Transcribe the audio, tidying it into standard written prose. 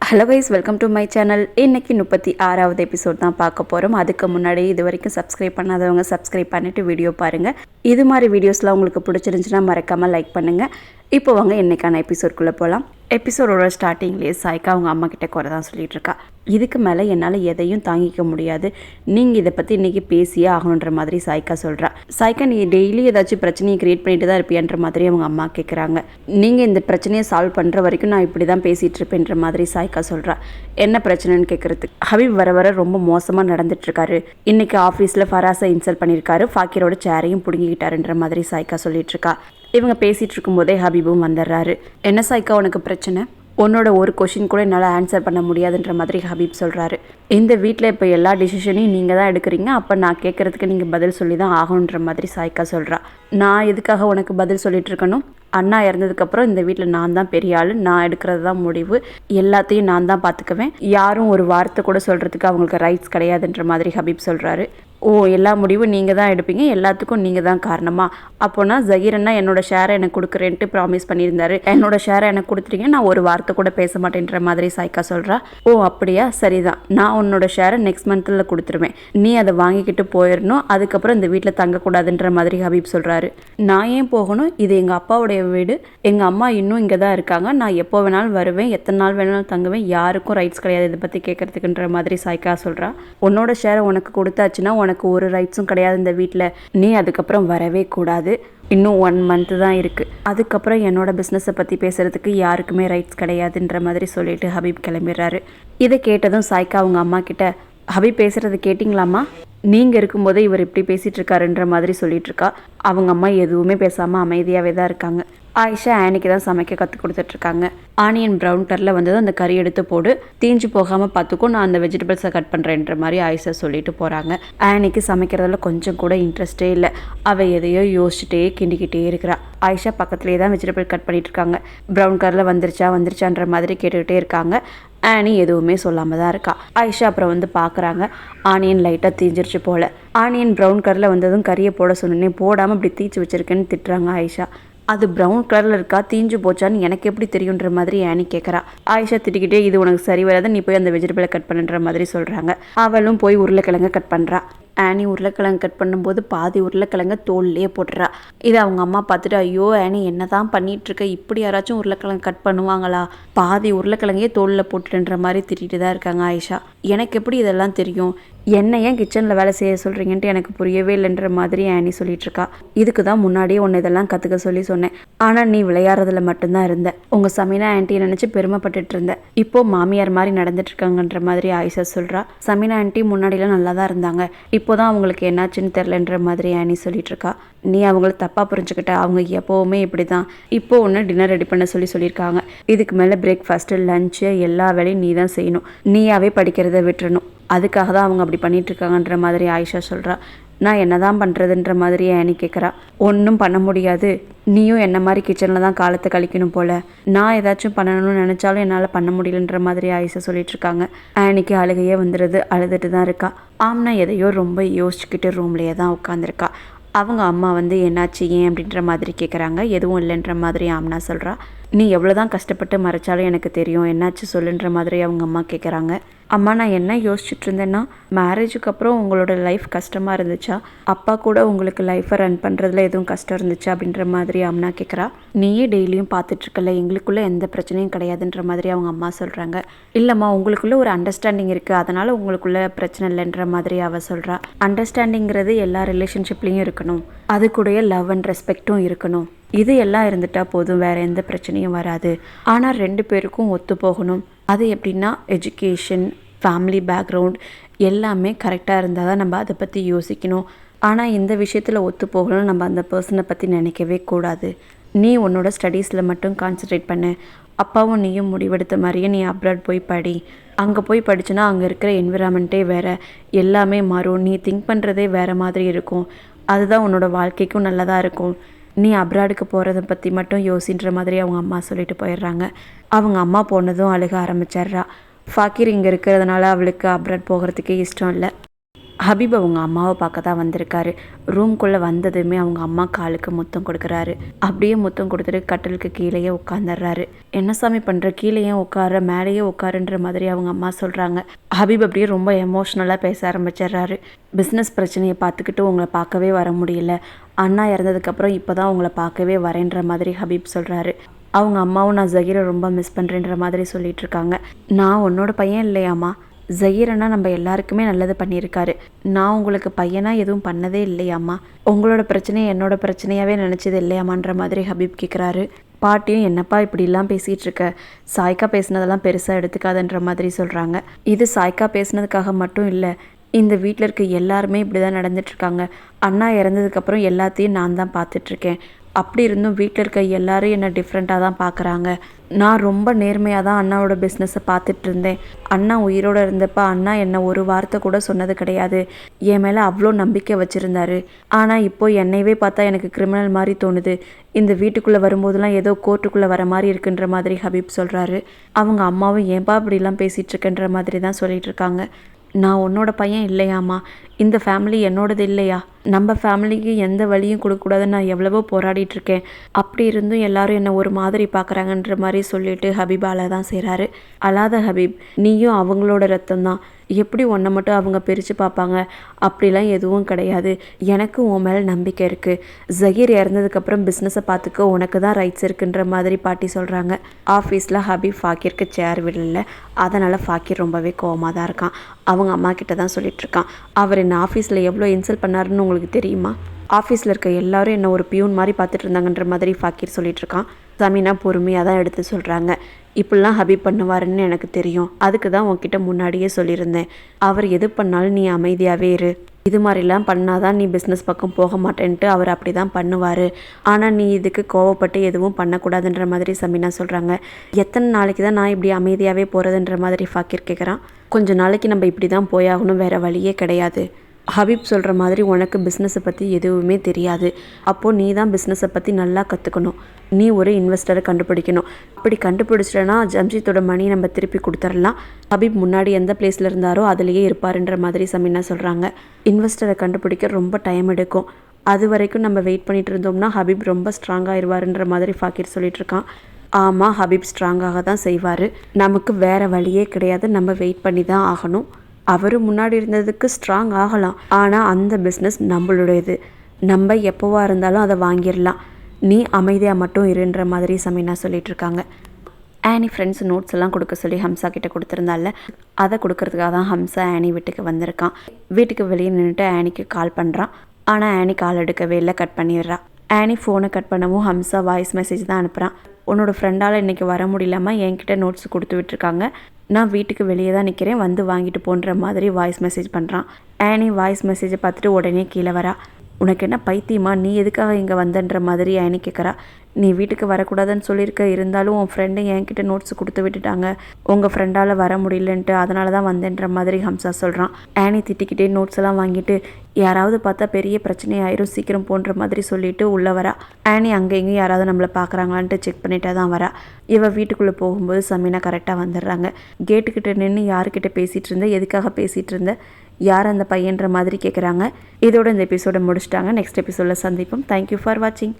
Hello guys, welcome to my channel. இன்றைக்கி 36வது episode தான் பார்க்க போகிறோம். அதுக்கு முன்னாடி இது வரைக்கும் சப்ஸ்கிரைப் பண்ணாதவங்க சப்ஸ்கிரைப் பண்ணிவிட்டு வீடியோ பாருங்கள். இது மாதிரி வீடியோஸ்லாம் உங்களுக்கு பிடிச்சிருந்துச்சுன்னா மறக்காமல் லைக் பண்ணுங்கள். இப்போ வாங்க இன்றைக்கான எபிசோட்குள்ளே போகலாம். எபிசோடோட ஸ்டார்டிங்லேயே சாய்க்கா அவங்க அம்மா கிட்டே குறை தான் சொல்லிகிட்டு இருக்கா. இதுக்கு மேலே என்னால் எதையும் தாங்கிக்க முடியாது, நீங்கள் இதை பற்றி இன்றைக்கி பேசியே ஆகணுன்ற மாதிரி சாய்க்கா சொல்கிறா. சாய்க்கா, நீ டெய்லி ஏதாச்சும் பிரச்சனையை க்ரியேட் பண்ணிட்டு தான் இருப்பியன்ற மாதிரி அவங்க அம்மா கேட்குறாங்க. நீங்கள் இந்த பிரச்சனையை சால்வ் பண்ணுற வரைக்கும் நான் இப்படி தான் பேசிகிட்டு இருப்பேன்ற மாதிரி சாய்க்கா சொல்கிறா. என்ன பிரச்சனைன்னு கேட்குறதுக்கு, ஹபீப் வர வர ரொம்ப மோசமாக நடந்துட்டுருக்காரு. இன்றைக்கி ஆஃபீஸில் ஃபராஸை இன்சல்ட் பண்ணியிருக்காரு, ஃபாக்கிரோட சேரையும் பிடுங்கிக்கிட்டாருன்ற மாதிரி சாய்க்கா சொல்லிகிட்ருக்கா. இவங்க பேசிகிட்டு இருக்கும்போதே ஹபீபும் வந்துடுறாரு. என்ன சாய்க்கா உனக்கு பிரச்சனை? உன்னோட ஒரு கொஷின் கூட என்னால் ஆன்சர் பண்ண முடியாதுன்ற மாதிரி ஹபீப் சொல்கிறாரு. இந்த வீட்டில் இப்போ எல்லா டிசிஷனையும் நீங்கள் தான் எடுக்கிறீங்க, அப்போ நான் கேட்குறதுக்கு நீங்கள் பதில் சொல்லி தான் ஆகணுன்ற மாதிரி சாய்க்கா சொல்கிறா. நான் எதுக்காக உனக்கு பதில் சொல்லிட்டு இருக்கணும்? அண்ணா இறந்ததுக்கப்புறம் இந்த வீட்டில் நான் தான் பெரிய ஆள், நான் எடுக்கிறது தான் முடிவு, எல்லாத்தையும் நான் தான் பார்த்துக்குவேன், யாரும் ஒரு வார்த்தை கூட சொல்கிறதுக்கு அவங்களுக்கு ரைட்ஸ் கிடையாதுன்ற மாதிரி ஹபீப் சொல்கிறாரு. ஓ, எல்லா முடிவும் நீங்கள் தான் எடுப்பீங்க, எல்லாத்துக்கும் நீங்கள் தான் காரணமா? அப்போனா ஜஹீரண்ணா என்னோட ஷேரை எனக்கு கொடுக்குறேன்ட்டு ப்ராமிஸ் பண்ணியிருந்தாரு, என்னோட ஷேரை எனக்கு கொடுத்துட்டீங்க, நான் ஒரு வார்த்தை கூட பேச மாட்டேன்ற மாதிரி சாய்க்கா சொல்கிறா. ஓ அப்படியா, சரிதான், நான் உன்னோட ஷேரை நெக்ஸ்ட் மந்தில் கொடுத்துருவேன், நீ அதை வாங்கிக்கிட்டு போயிடணும், அதுக்கப்புறம் இந்த வீட்டில் தங்கக்கூடாதுன்ற மாதிரி ஹபீப் சொல்கிறாரு. நான் ஏன் போகணும்? இது எங்கள் அப்பாவுடைய வீடு, எங்கள் அம்மா இன்னும் இங்கே தான் இருக்காங்க, நான் எப்போ வேணாலும் வருவேன், எத்தனை நாள் வேணாலும் தங்குவேன், யாருக்கும் ரைட்ஸ் கிடையாது இதை பற்றி கேட்குறதுக்குன்ற மாதிரி சாய்க்கா சொல்கிறா. உன்னோட ஷேரை உனக்கு கொடுத்தாச்சுன்னா உனக்கு ஒரு ரைட்ஸும் கிடையாது இந்த வீட்டில், நீ அதுக்கப்புறம் வரவே கூடாது, இன்னும் 1 month தான் இருக்குது, அதுக்கப்புறம் என்னோட பிஸ்னஸை பற்றி பேசுகிறதுக்கு யாருக்குமே ரைட்ஸ் கிடையாதுன்ற மாதிரி சொல்லிட்டு ஹபீப் கிளம்பிடுறாரு. இதை கேட்டதும் சாய்க்கா அவங்க அம்மா கிட்ட, ஹபீப் பேசுகிறது கேட்டிங்களாம்மா? நீங்கள் இருக்கும்போதே இவர் இப்படி பேசிகிட்டு இருக்காருன்ற மாதிரி சொல்லிட்டு இருக்கா. அவங்க அம்மா எதுவுமே பேசாமல் அமைதியாகவே தான் இருக்காங்க. ஆயிஷா ஆனிக்கு தான் சமைக்க கற்றுக் கொடுத்துட்ருக்காங்க. ஆனியன் ப்ரௌன் கலரில் வந்ததும் அந்த கறி எடுத்து போடு, தீஞ்சு போகாமல் பார்த்துக்கும், நான் அந்த வெஜிடபிள்ஸை கட் பண்ணுறேன்ற மாதிரி ஆயிஷா சொல்லிட்டு போகிறாங்க. ஆனிக்கு சமைக்கிறதுல கொஞ்சம் கூட இன்ட்ரெஸ்டே இல்லை, அவள் எதையோ யோசிச்சுட்டே கிண்டிக்கிட்டே இருக்கிறா. ஆயிஷா பக்கத்துலேயே தான் வெஜிடபிள் கட் பண்ணிட்டு இருக்காங்க. ப்ரௌன் கலரில் வந்துருச்சான்ற மாதிரி கேட்டுக்கிட்டே இருக்காங்க. ஆனி எதுவுமே சொல்லாமல் தான் இருக்கா. ஆயிஷா அப்புறம் வந்து பார்க்குறாங்க, ஆனியன் லைட்டாக தீஞ்சிருச்சு போல். ஆனியன் ப்ரௌன் கலரில் வந்ததும் கறியை போட சொன்னே போடாமல் இப்படி தீச்சு வச்சுருக்கேன்னு திட்டுறாங்க ஆயிஷா. அது ப்ரௌன் கலரில் இருக்கா, தீஞ்சு போச்சான்னு எனக்கு எப்படி தெரியுன்ற மாதிரி ஆனி கேட்குறா. ஆயிஷா திட்டிக்கிட்டே, இது உனக்கு சரி வராது, நீ போய் அந்த வெஜிடபிளை கட் பண்ணுன்ற மாதிரி சொல்கிறாங்க. அவளும் போய் உருளைக்கிழங்க கட் பண்ணுறா. ஆனி உருளைக்கிழங்கு கட் பண்ணும்போது பாதி உருளைக்கிழங்க தோல்லையே போட்டுறா. இதை அவங்க அம்மா பார்த்துட்டு, ஐயோ ஆனி என்ன தான் பண்ணிகிட்ருக்க, இப்படி யாராச்சும் உருளைக்கிழங்கு கட் பண்ணுவாங்களா, பாதி உருளைக்கிழங்கையே தோலில் போட்டுன்ற மாதிரி திட்டிகிட்டு தான் இருக்காங்க ஆயிஷா. எனக்கு எப்படி இதெல்லாம் தெரியும், என்ன ஏன் கிச்சனில் வேலை செய்ய சொல்கிறீங்கன்ட்டு எனக்கு புரியவே இல்லைன்ற மாதிரி ஆனி சொல்லிகிட்ருக்கா. இதுக்கு தான் முன்னாடியே ஒன்று இதெல்லாம் கற்றுக்க சொல்லி சொன்னேன், ஆனால் நீ விளையாடுறதுல மட்டும்தான் இருந்த, உங்கள் சமீனா ஆன்ட்டியை நினச்சி பெருமைப்பட்டுட்டு இருந்த, இப்போது மாமியார் மாதிரி நடந்துட்டுருக்காங்கன்ற மாதிரி ஆயிஷா சொல்கிறா. சமீனா ஆன்ட்டி முன்னாடிலாம் நல்லா தான் இருந்தாங்க, இப்போதான் அவங்களுக்கு என்னாச்சுன்னு தெரிலன்ற மாதிரி ஆனி சொல்லிட்டு இருக்கா. நீ அவங்கள தப்பாக புரிஞ்சுக்கிட்ட, அவங்க எப்போவுமே இப்படி தான். இப்போ ஒன்று டின்னர் ரெடி பண்ண சொல்லியிருக்காங்க, இதுக்கு மேலே பிரேக்ஃபாஸ்ட்டு லஞ்சு எல்லா வேலையும் நீ தான் செய்யணும், நீயாவே படிக்கிறத விட்டுறணும், அதுக்காக தான் அவங்க அப்படி பண்ணிகிட்ருக்காங்கன்ற மாதிரி ஆயிஷா சொல்கிறா. நான் என்ன தான் பண்ணுறதுன்ற மாதிரி ஆனி கேட்குறா. ஒன்றும் பண்ண முடியாது, நீயும் என்ன மாதிரி கிச்சனில் தான் காலத்தை கழிக்கணும் போல், நான் ஏதாச்சும் பண்ணணும்னு நினச்சாலும் என்னால் பண்ண முடியலன்ற மாதிரி ஆயிஷா சொல்லிகிட்ருக்காங்க. ஆனிக்கு அழுகையே வந்துடுது, அழுதுட்டு தான் இருக்கா. ஆம்னா எதையோ ரொம்ப யோசிச்சுக்கிட்டு ரூம்லேயே தான் உட்காந்துருக்கா. அவங்க அம்மா வந்து என்னாச்சு ஏன் அப்படின்ற மாதிரி கேட்குறாங்க. எதுவும் இல்லைன்ற மாதிரி ஆம்னா சொல்கிறா. நீ எவ்வளோ தான் கஷ்டப்பட்டு மறைச்சாலும் எனக்கு தெரியும், என்னாச்சு சொல்லுன்ற மாதிரி அவங்க அம்மா கேட்குறாங்க. அம்மா, நான் என்ன யோசிச்சுட்டு இருந்தேன்னா, மேரேஜுக்கு அப்புறம் உங்களோட லைஃப் கஷ்டமாக இருந்துச்சா, அப்பா கூட உங்களுக்கு லைஃப்பை ரன் பண்ணுறதுல எதுவும் கஷ்டம் இருந்துச்சா அப்படின்ற மாதிரி அம்னா கேட்குறா. நீயே டெய்லியும் பார்த்துட்ருக்கல, எங்களுக்குள்ளே எந்த பிரச்சனையும் கிடையாதுன்ற மாதிரி அவங்க அம்மா சொல்கிறாங்க. இல்லைம்மா, உங்களுக்குள்ளே ஒரு அண்டர்ஸ்டாண்டிங் இருக்குது, அதனால் உங்களுக்குள்ளே பிரச்சனை இல்லைன்ற மாதிரி அவள் சொல்கிறா. அண்டர்ஸ்டாண்டிங்கிறது எல்லா ரிலேஷன்ஷிப்லேயும் இருக்கணும், அது கூட லவ் அண்ட் ரெஸ்பெக்டும் இருக்கணும், இது எல்லாம் இருந்துட்டால் போதும், வேறு எந்த பிரச்சனையும் வராது. ஆனால் 2 பேருக்கும் ஒத்து போகணும். அது எப்படின்னா, எஜுகேஷன், ஃபேமிலி பேக்ரவுண்ட் எல்லாமே கரெக்டாக இருந்தால் தான் நம்ம அதை பற்றி யோசிக்கணும். ஆனால் இந்த விஷயத்தில் ஒத்து போகணும், நம்ம அந்த பர்சனை பற்றி நினைக்கவே கூடாது. நீ உன்னோட ஸ்டடீஸில் மட்டும் கான்சன்ட்ரேட் பண்ணு, அப்பாவும் நீயும் முடிவெடுத்த மாதிரியே நீ அப்ராட் போய் படி, அங்கே போய் படிச்சுன்னா அங்கே இருக்கிற என்விரான்மெண்ட்டே வேறு, எல்லாமே மாறும், நீ திங்க் பண்ணுறதே வேறு மாதிரி இருக்கும், அதுதான் உன்னோட வாழ்க்கைக்கும் நல்லதாக இருக்கும், நீ அப்ராடுக்கு போகிறத பற்றி மட்டும் யோசின்ற மாதிரி அவங்க அம்மா சொல்லிட்டு போயிடுறாங்க. அவங்க அம்மா போனதும் அழுக ஆரம்பிச்சிட்றா. ஃபாக்கிர் இங்கே இருக்கிறதுனால அவளுக்கு அப்ராட் போகிறதுக்கே இஷ்டம் இல்லை. ஹபீப் அவங்க அம்மாவை பார்க்க தான் வந்திருக்காரு. ரூம்குள்ளே வந்ததுமே அவங்க அம்மா காலுக்கு முத்தம் கொடுக்குறாரு. அப்படியே முத்தம் கொடுத்துட்டு கட்டிலுக்கு கீழேயே உட்காந்துடுறாரு. என்ன சாமி பண்ணுற, கீழேயே உட்கார மேலேயே உட்காருன்ற மாதிரி அவங்க அம்மா சொல்கிறாங்க. ஹபீப் அப்படியே ரொம்ப எமோஷ்னலாக பேச ஆரம்பிச்சிடுறாரு. பிஸ்னஸ் பிரச்சனையை பார்த்துக்கிட்டு உங்களை பார்க்கவே வர முடியல, அண்ணா இறந்ததுக்கப்புறம் இப்போ தான் உங்களை பார்க்கவே வரேன்ற மாதிரி ஹபீப் சொல்கிறாரு. அவங்க அம்மாவும் நான் ஜஹீரை ரொம்ப மிஸ் பண்ணுறேன்ற மாதிரி சொல்லிட்டு இருக்காங்க. நான் உன்னோட பையன் இல்லையாம்மா, ஜஹீரன்னா நம்ம எல்லாருக்குமே நல்லது பண்ணியிருக்காரு. நான் உங்களுக்கு பையனாக எதுவும் பண்ணதே இல்லையாம்மா, உங்களோட பிரச்சனையை என்னோட பிரச்சனையாகவே நினச்சது இல்லையாமான்ற மாதிரி ஹபீப் கேட்குறாரு. பாட்டியும் என்னப்பா இப்படிலாம் பேசிகிட்டு இருக்க, சாய்க்கா பேசினதெல்லாம் பெருசாக எடுத்துக்காதுன்ற மாதிரி சொல்கிறாங்க. இது சாய்க்கா பேசினதுக்காக மட்டும் இல்லை, இந்த வீட்டில் இருக்க எல்லாருமே இப்படி தான் நடந்துட்டுருக்காங்க. அண்ணா இறந்ததுக்கப்புறம் எல்லாத்தையும் நான் தான் பார்த்துட்ருக்கேன். அப்படி இருந்தும் வீட்டில் இருக்க எல்லாரும் என்னை டிஃப்ரெண்ட்டாக தான் பார்க்குறாங்க. நான் ரொம்ப நேர்மையாக தான் அண்ணாவோட பிஸ்னஸை பார்த்துட்டு இருந்தேன். அண்ணா உயிரோடு இருந்தப்போ அண்ணா என்னை ஒரு வார்த்தை கூட சொன்னது கிடையாது. என் மேலே அவ்வளோ நம்பிக்கை வச்சுருந்தாரு. ஆனால் இப்போது என்னையவே பார்த்தா எனக்கு கிரிமினல் மாதிரி தோணுது. இந்த வீட்டுக்குள்ளே வரும்போதெல்லாம் ஏதோ கோர்ட்டுக்குள்ளே வர மாதிரி இருக்குன்ற மாதிரி ஹபீப் சொல்கிறாரு. அவங்க அம்மாவும் ஏன்பா இப்படிலாம் பேசிகிட்டு இருக்கன்ற மாதிரி தான் சொல்லிகிட்டு இருக்காங்க. நான் உன்னோட பையன் இல்லையாம்மா, இந்த ஃபேமிலி என்னோடது இல்லையா, நம்ம ஃபேமிலிக்கு எந்த வழியும் கொடுக்கக்கூடாதுன்னு நான் எவ்வளவோ போராடிட்டுருக்கேன். அப்படி இருந்தும் எல்லாரும் என்னை ஒரு மாதிரி பார்க்குறாங்கன்ற மாதிரி சொல்லிட்டு ஹபீப் அழ தான் செய்கிறாரு. அழாத ஹபீப், நீயும் அவங்களோட ரத்தம் தான், எப்படி உன்னை மட்டும் அவங்க பிரித்து பார்ப்பாங்க, அப்படிலாம் எதுவும் கிடையாது. எனக்கு உன் மேலே நம்பிக்கை இருக்குது. ஜஹீர் இறந்ததுக்கப்புறம் பிஸ்னஸை பார்த்துக்க உனக்கு தான் ரைட்ஸ் இருக்குன்ற மாதிரி பாட்டி சொல்கிறாங்க. ஆஃபீஸில் ஹபீப் ஃபாக்கிருக்கு சேர் விடல, அதனால் ஃபாக்கிர் ரொம்பவே கோவமாக தான் இருக்கான். அவங்க அம்மா கிட்ட தான் சொல்லிகிட்ருக்கான், அவர் என்ன ஆஃபீஸில் எவ்வளோ இன்சல்ட் பண்ணாருன்னு உங்களுக்கு தெரியுமா, ஆஃபீஸில் இருக்க எல்லாரும் என்ன ஒரு பியூன் மாதிரி பார்த்துட்டு இருந்தாங்கன்ற மாதிரி ஃபாக்கிர் சொல்லிகிட்ருக்கான். சமீனா பொறுமையாக தான் எடுத்து சொல்கிறாங்க. இப்படிலாம் ஹபீப் பண்ணுவாருன்னு எனக்கு தெரியும், அதுக்கு தான் உன்கிட்ட முன்னாடியே சொல்லியிருந்தேன். அவர் எது பண்ணாலும் நீ அமைதியாகவே இரு, இது மாதிரிலாம் பண்ணாதான் நீ பிஸ்னஸ் பக்கம் போக மாட்டேன்ட்டு அவர் அப்படி தான் பண்ணுவார். ஆனால் நீ இதுக்கு கோவப்பட்டு எதுவும் பண்ணக்கூடாதுன்ற மாதிரி சமீனா சொல்கிறாங்க. எத்தனை நாளைக்கு தான் நான் இப்படி அமைதியாகவே போகிறதுன்ற மாதிரி ஃபாக்கிர் கேட்குறான். கொஞ்சம் நாளைக்கு நம்ம இப்படி தான் போயாகணும், வேறு வழியே கிடையாது. ஹபீப் சொல்கிற மாதிரி உனக்கு பிஸ்னஸை பற்றி எதுவுமே தெரியாது. அப்போது நீ தான் பிஸ்னஸை பற்றி நல்லா கற்றுக்கணும். நீ ஒரு இன்வெஸ்டரை கண்டுபிடிக்கணும். அப்படி கண்டுபிடிச்சிட்டனா ஜம்ஷீத்தோட மணி நம்ம திருப்பி கொடுத்துடலாம். ஹபீப் முன்னாடி எந்த பிளேஸில் இருந்தாரோ அதிலேயே இருப்பாருன்ற மாதிரி சமீனா சொல்கிறாங்க. இன்வெஸ்டரை கண்டுபிடிக்க ரொம்ப டைம் எடுக்கும். அது வரைக்கும் நம்ம வெயிட் பண்ணிட்டு இருந்தோம்னா ஹபீப் ரொம்ப ஸ்ட்ராங்காகிடுவாருன்ற மாதிரி ஃபாக்கிர் சொல்லிட்டு இருக்கான். ஆமாம், ஹபீப் ஸ்ட்ராங்காக தான் செய்வார். நமக்கு வேறு வழியே கிடையாது, நம்ம வெயிட் பண்ணி தான் ஆகணும். அவர் முன்னாடி இருந்ததுக்கு ஸ்ட்ராங் ஆகலாம், ஆனால் அந்த பிஸ்னஸ் நம்மளுடையது, நம்ம எப்போவா இருந்தாலும் அதை வாங்கிடலாம். நீ அமைதியாக மட்டும் இருன்ற மாதிரி சமீனா சொல்லிட்டு இருக்காங்க. ஆனி ஃப்ரெண்ட்ஸ் நோட்ஸ் எல்லாம் கொடுக்க சொல்லி ஹம்சா கிட்ட கொடுத்துருந்தால, அதை கொடுக்கறதுக்காக தான் ஹம்சா ஆனி வீட்டுக்கு வந்திருக்கான். வீட்டுக்கு வெளியே நின்றுட்டு ஆனிக்கு கால் பண்ணுறான். ஆனால் ஆனி கால் எடுக்கவே இல்லை, கட் பண்ணிடுறான். ஆனி ஃபோனை கட் பண்ணவும் ஹம்சா வாய்ஸ் மெசேஜ் தான் அனுப்புகிறான். உன்னோட ஃப்ரெண்டால் இன்றைக்கி வர முடியலாமல் என்கிட்ட நோட்ஸ் கொடுத்து விட்டுருக்காங்க, நான் வீட்டுக்கு வெளியே தான் நிற்கிறேன், வந்து வாங்கிட்டு போன்ற மாதிரி வாய்ஸ் மெசேஜ் பண்ணுறான். ஆனி வாய்ஸ் மெசேஜை பார்த்துட்டு உடனே கீழே வரா. உனக்கு என்ன பைத்தியமா, நீ எதுக்காக இங்கே வந்தன்ற மாதிரி ஆனி கேட்குறா. நீ வீட்டுக்கு வரக்கூடாதுன்னு சொல்லியிருக்க, இருந்தாலும் உன் ஃப்ரெண்டு என்கிட்ட நோட்ஸ் கொடுத்து விட்டுட்டாங்க, உங்கள் ஃப்ரெண்டால் வர முடியலன்ட்டு, அதனால தான் வந்தேன்ற மாதிரி ஹம்சா சொல்கிறான். ஆனி திட்டிக்கிட்டே நோட்ஸ் எல்லாம் வாங்கிட்டு யாராவது பார்த்தா பெரிய பிரச்சனை ஆயிரும், சீக்கிரம் போன்ற மாதிரி சொல்லிட்டு உள்ளே வரா. ஆனி அங்கே இங்கேயும் யாராவது நம்மளை பார்க்குறாங்களான்ட்டு செக் பண்ணிட்டே தான் வரா. இவள் வீட்டுக்குள்ளே போகும்போது சமீனா கரெக்டாக வந்துடுறாங்க. கேட்டுக்கிட்ட நின்று யாருக்கிட்ட பேசிகிட்டு இருந்த, எதுக்காக பேசிகிட்டு இருந்த, யார் அந்த பையன்ற மாதிரி கேட்குறாங்க. இதோட இந்த எபிசோடை முடிச்சிட்டாங்க. நெக்ஸ்ட் எபிசோடில் சந்திப்போம். தேங்க்யூ ஃபார் வாட்சிங்.